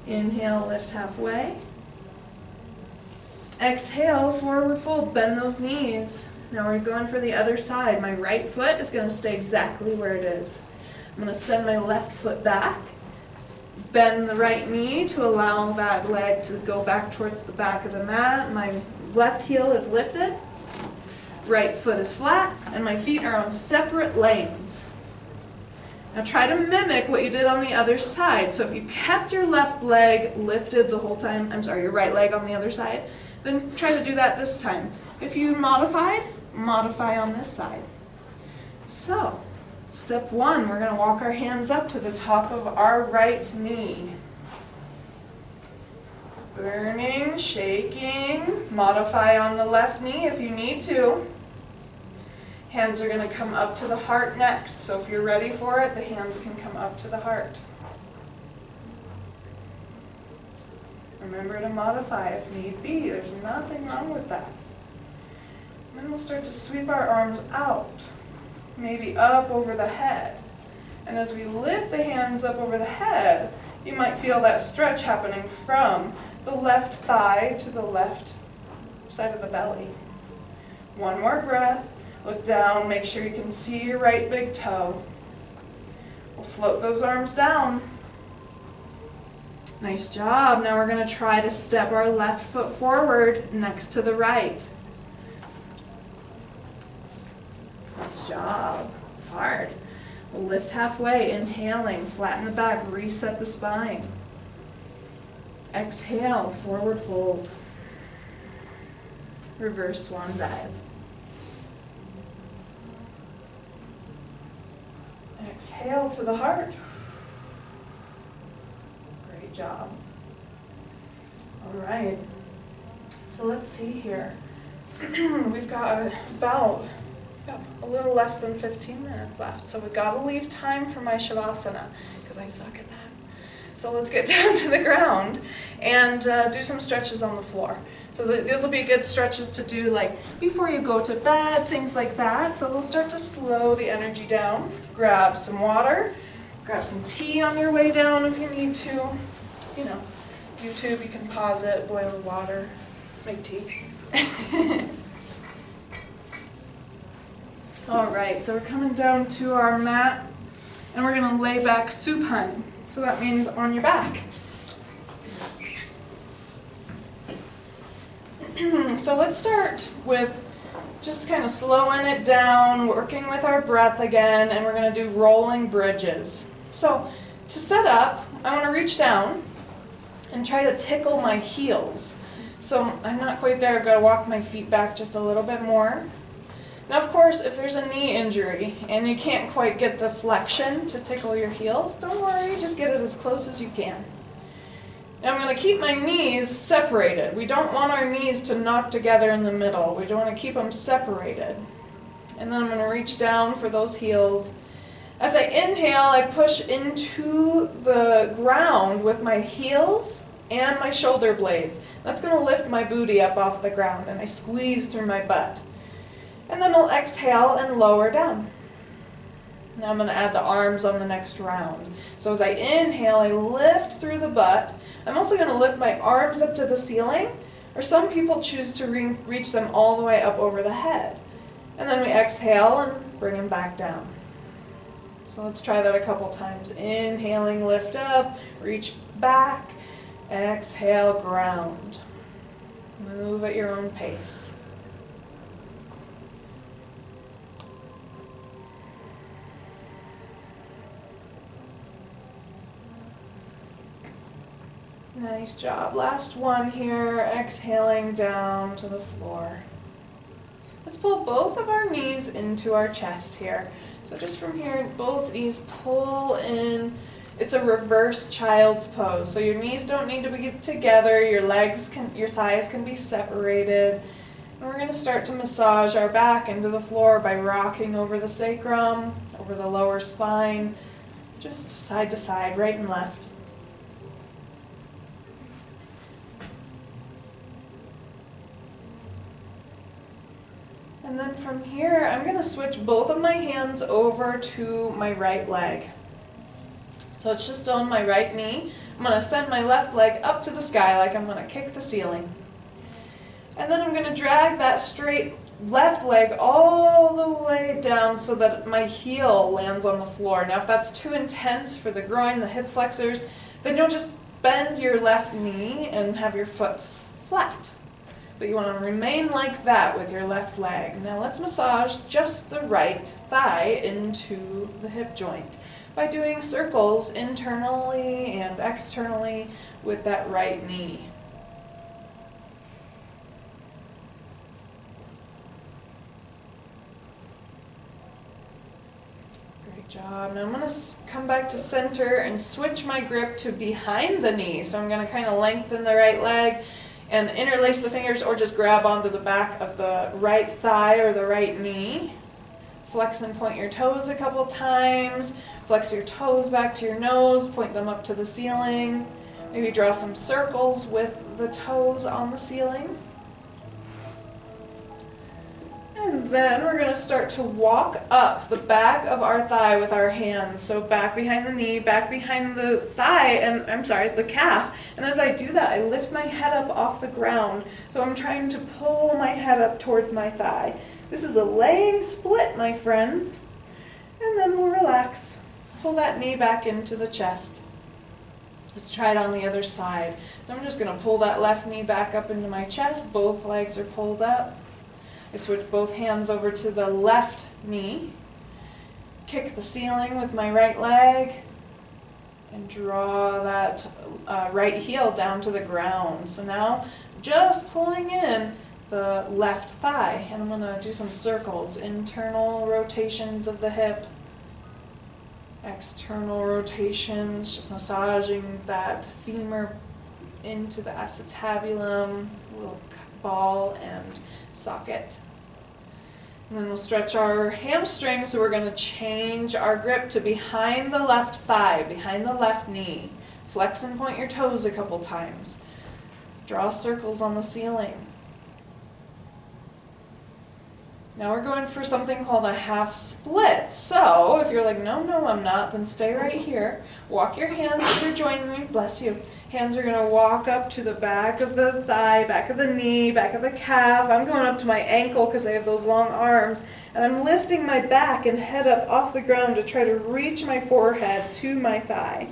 Inhale, lift halfway. Exhale, forward fold. Bend those knees. Now we're going for the other side. My right foot is going to stay exactly where it is. I'm going to send my left foot back. Bend the right knee to allow that leg to go back towards the back of the mat. My left heel is lifted. Right foot is flat. And my feet are on separate lanes. Now try to mimic what you did on the other side. So if you kept your left leg lifted the whole time, your right leg on the other side, then try to do that this time. If you modified, modify on this side. So, step one, we're going to walk our hands up to the top of our right knee. Burning, shaking, modify on the left knee if you need to. Hands are going to come up to the heart next, so if you're ready for it, the hands can come up to the heart. Remember to modify if need be. There's nothing wrong with that. And then we'll start to sweep our arms out, maybe up over the head. And as we lift the hands up over the head, you might feel that stretch happening from the left thigh to the left side of the belly. One more breath. Look down, make sure you can see your right big toe. We'll float those arms down. Nice job. Now we're going to try to step our left foot forward next to the right. Nice job. It's hard. We'll lift halfway, inhaling, flatten the back, reset the spine. Exhale, forward fold. Reverse swan dive. Exhale to the heart. Great job. All right. So let's see here. We've got about a little less than 15 minutes left. So we've got to leave time for my Shavasana because I suck at that. So let's get down to the ground and do some stretches on the floor. So these will be good stretches to do like before you go to bed, things like that. So they'll start to slow the energy down. Grab some water, grab some tea on your way down if you need to. You know, YouTube, you can pause it, boil the water, make tea. All right, so we're coming down to our mat and we're going to lay back supine. So that means on your back. So let's start with just kind of slowing it down, working with our breath again, and we're going to do rolling bridges. So to set up, I want to reach down and try to tickle my heels. So I'm not quite there. I've got to walk my feet back just a little bit more. Now, of course, if there's a knee injury and you can't quite get the flexion to tickle your heels, don't worry, just get it as close as you can. Now, I'm going to keep my knees separated. We don't want our knees to knock together in the middle. We don't want to keep them separated. And then I'm going to reach down for those heels. As I inhale, I push into the ground with my heels and my shoulder blades. That's going to lift my booty up off the ground, and I squeeze through my butt. And then I'll exhale and lower down. Now I'm going to add the arms on the next round. So as I inhale, I lift through the butt. I'm also going to lift my arms up to the ceiling, or some people choose to reach them all the way up over the head. And then we exhale and bring them back down. So let's try that a couple times. Inhaling, lift up, reach back, exhale, ground. Move at your own pace. Nice job. Last one here, exhaling down to the floor. Let's pull both of our knees into our chest here. So just from here, both knees pull in. It's a reverse child's pose. So your knees don't need to be together, your thighs can be separated. And we're going to start to massage our back into the floor by rocking over the sacrum, over the lower spine, just side to side, right and left. And then from here, I'm going to switch both of my hands over to my right leg. So it's just on my right knee. I'm going to send my left leg up to the sky like I'm going to kick the ceiling. And then I'm going to drag that straight left leg all the way down so that my heel lands on the floor. Now if that's too intense for the groin, the hip flexors, then you'll just bend your left knee and have your foot flat. But you want to remain like that with your left leg. Now let's massage just the right thigh into the hip joint by doing circles internally and externally with that right knee. Great job. Now I'm going to come back to center and switch my grip to behind the knee. So I'm going to kind of lengthen the right leg and interlace the fingers or just grab onto the back of the right thigh or the right knee. Flex and point your toes a couple times. Flex your toes back to your nose, point them up to the ceiling. Maybe draw some circles with the toes on the ceiling. And then we're going to start to walk up the back of our thigh with our hands. So back behind the knee, back behind the thigh, and the calf. And as I do that, I lift my head up off the ground. So I'm trying to pull my head up towards my thigh. This is a laying split, my friends. And then we'll relax. pull that knee back into the chest. Let's try it on the other side. So I'm just going to pull that left knee back up into my chest. Both legs are pulled up. I switch both hands over to the left knee. Kick the ceiling with my right leg. And draw that right heel down to the ground. So now just pulling in the left thigh. And I'm going to do some circles. Internal rotations of the hip. External rotations, just massaging that femur into the acetabulum, little ball and socket. And then we'll stretch our hamstrings, so we're going to change our grip to behind the left thigh, behind the left knee. Flex and point your toes a couple times. Draw circles on the ceiling. Now we're going for something called a half split. So if you're like, no, I'm not, then stay right here. Walk your hands, if you're joining me, bless you. Hands are going to walk up to the back of the thigh, back of the knee, back of the calf. I'm going up to my ankle because I have those long arms. And I'm lifting my back and head up off the ground to try to reach my forehead to my thigh.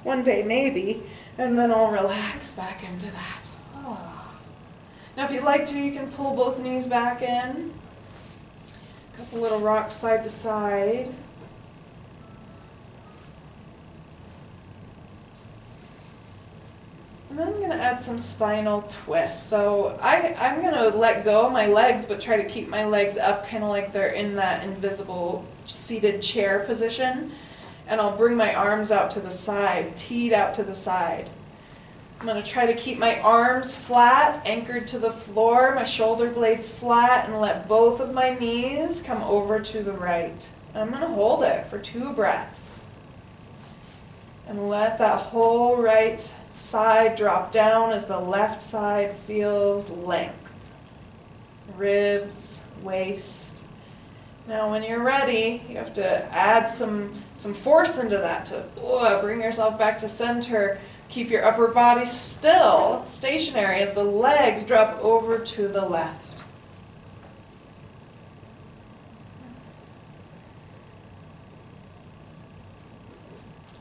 One day, maybe. And then I'll relax back into that. Oh. Now if you'd like to, you can pull both knees back in. Couple little rocks side to side. And then I'm going to add some spinal twists. So I'm going to let go of my legs, but try to keep my legs up kind of like they're in that invisible seated chair position. And I'll bring my arms out to the side, teed out to the side. I'm going to try to keep my arms flat, anchored to the floor, my shoulder blades flat, and let both of my knees come over to the right. And I'm going to hold it for 2 breaths. And let that whole right side drop down as the left side feels length. Ribs, waist. Now when you're ready, you have to add some force into that to bring yourself back to center. Keep your upper body still, stationary, as the legs drop over to the left.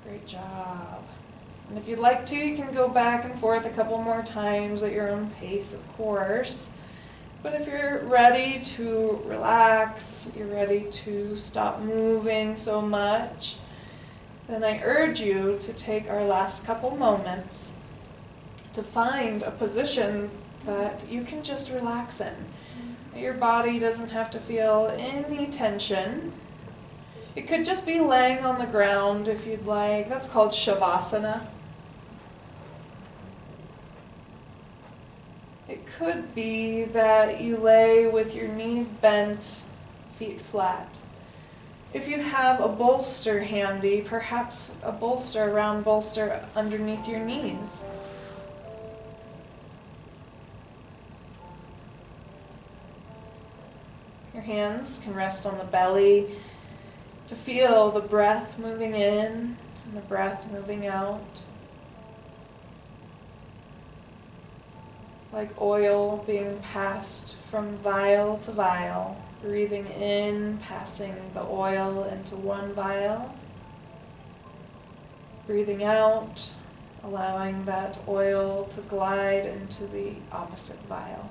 Great job. And if you'd like to, you can go back and forth a couple more times at your own pace, of course. But if you're ready to relax, you're ready to stop moving so much, then I urge you to take our last couple moments to find a position that you can just relax in. Your body doesn't have to feel any tension. It could just be laying on the ground if you'd like. That's called Shavasana. It could be that you lay with your knees bent, feet flat. If you have a bolster handy, perhaps a round bolster underneath your knees. Your hands can rest on the belly to feel the breath moving in and the breath moving out. Like oil being passed from vial to vial. Breathing in, passing the oil into one vial. Breathing out, allowing that oil to glide into the opposite vial.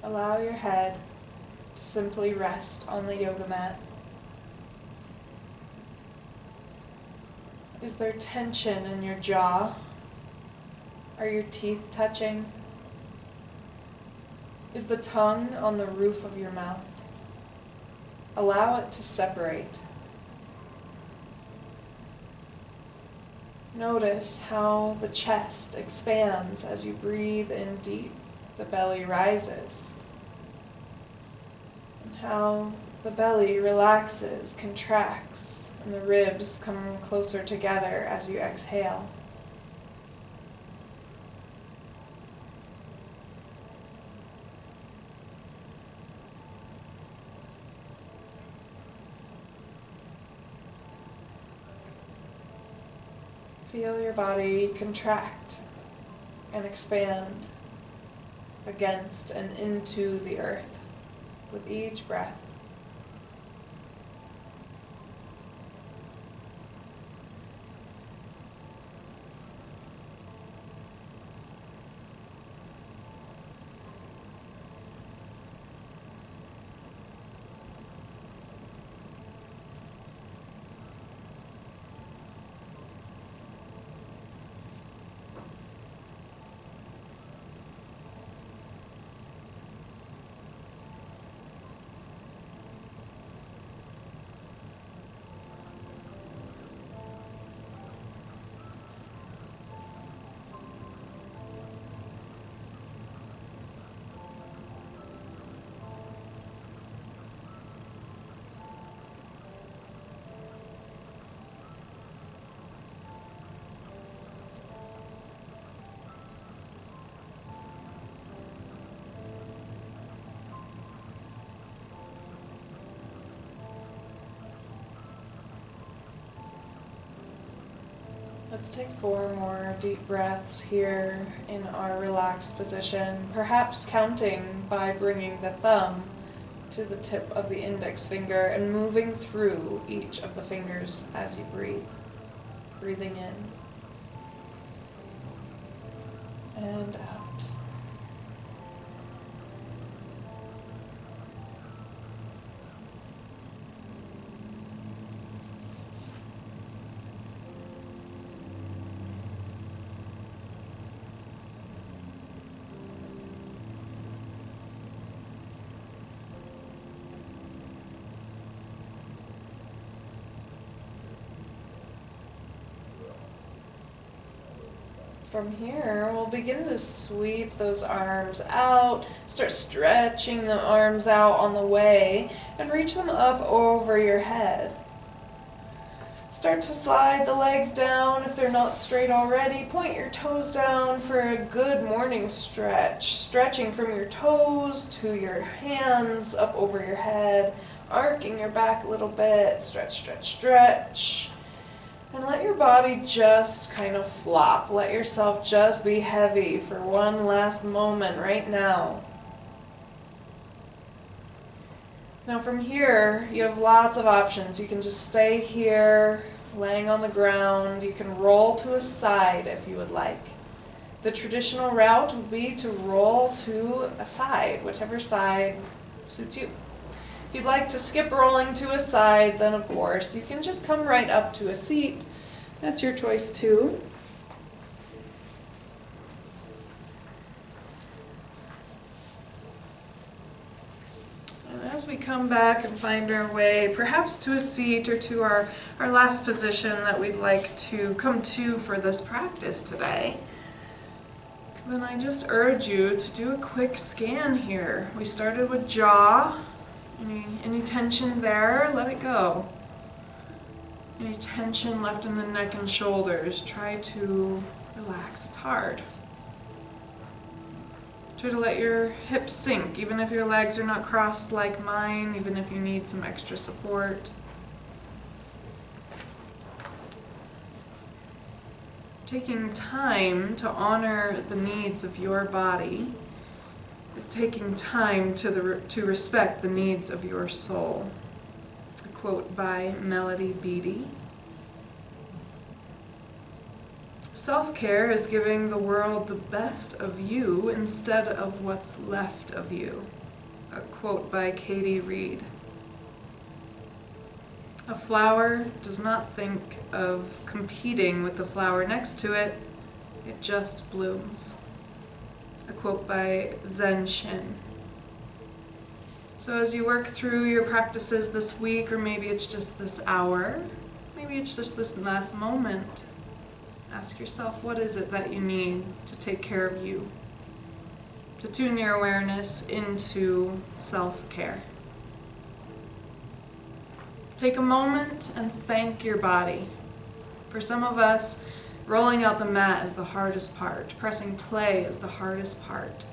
Allow your head to simply rest on the yoga mat. Is there tension in your jaw? Are your teeth touching? Is the tongue on the roof of your mouth? Allow it to separate. Notice how the chest expands as you breathe in deep. The belly rises. And how The belly relaxes, contracts, and the ribs come closer together as you exhale. Feel your body contract and expand against and into the earth with each breath. Let's take 4 more deep breaths here in our relaxed position, perhaps counting by bringing the thumb to the tip of the index finger and moving through each of the fingers as you breathe. Breathing in and out. From here, we'll begin to sweep those arms out, start stretching the arms out on the way, and reach them up over your head. Start to slide the legs down if they're not straight already. Point your toes down for a good morning stretch, stretching from your toes to your hands up over your head, arcing your back a little bit, stretch, stretch, stretch. And let your body just kind of flop. Let yourself just be heavy for one last moment right now. Now from here, you have lots of options. You can just stay here, laying on the ground. You can roll to a side if you would like. The traditional route would be to roll to a side, whichever side suits you. If you'd like to skip rolling to a side, then of course you can just come right up to a seat. That's your choice too. And as we come back and find our way, perhaps to a seat or to our last position that we'd like to come to for this practice today, then I just urge you to do a quick scan here. We started with jaw. Any tension there, let it go. Any tension left in the neck and shoulders, try to relax. It's hard. Try to let your hips sink, even if your legs are not crossed like mine, even if you need some extra support. Taking time to honor the needs of your body is taking time to respect the needs of your soul. A quote by Melody Beattie. Self-care is giving the world the best of you instead of what's left of you. A quote by Katie Reed. A flower does not think of competing with the flower next to it, it just blooms. A quote by Zen Shin. So as you work through your practices this week, or maybe it's just this hour, maybe it's just this last moment, ask yourself, what is it that you need to take care of you? To tune your awareness into self-care. Take a moment and thank your body. For some of us, rolling out the mat is the hardest part. Pressing play is the hardest part.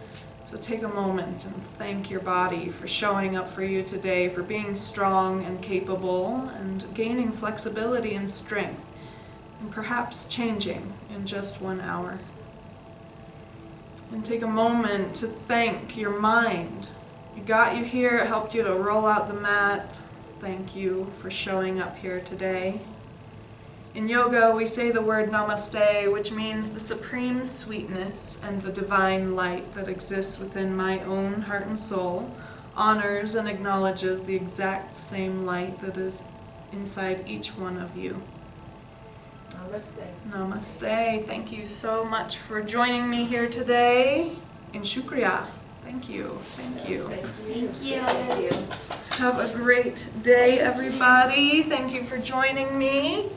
So take a moment and thank your body for showing up for you today, for being strong and capable and gaining flexibility and strength, and perhaps changing in just 1 hour. And take a moment to thank your mind. It got you here, it helped you to roll out the mat. Thank you for showing up here today. In yoga, we say the word namaste, which means the supreme sweetness and the divine light that exists within my own heart and soul honors and acknowledges the exact same light that is inside each one of you. Namaste. Namaste. Thank you so much for joining me here today. And shukriya. Thank you. Thank you. Thank you. Have a great day, everybody. Thank you for joining me.